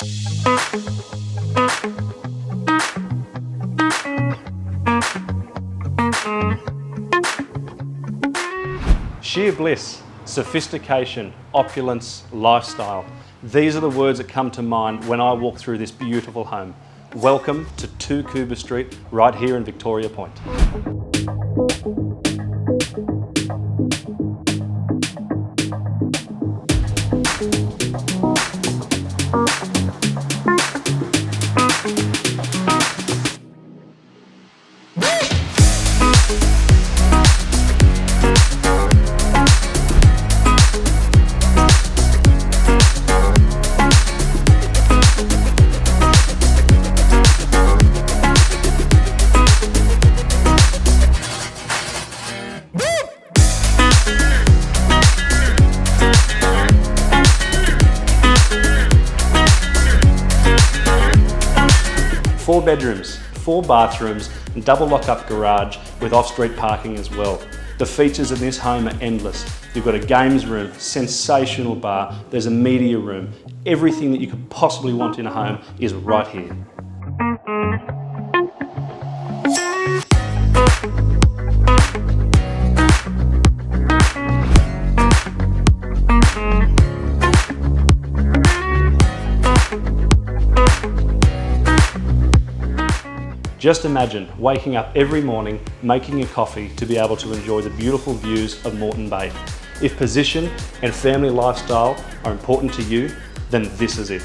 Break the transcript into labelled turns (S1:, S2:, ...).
S1: Sheer bliss, sophistication, opulence, lifestyle. These are the words that come to mind when I walk through this beautiful home. Welcome to 2 Cooba Street, right here in Victoria Point. Four bedrooms, 4 bathrooms, and double lock-up garage with off-street parking as well. The features in this home are endless. You've got a games room, sensational bar, there's a media room. Everything that you could possibly want in a home is right here. Just imagine waking up every morning, making your coffee to be able to enjoy the beautiful views of Moreton Bay. If position and family lifestyle are important to you, then this is it.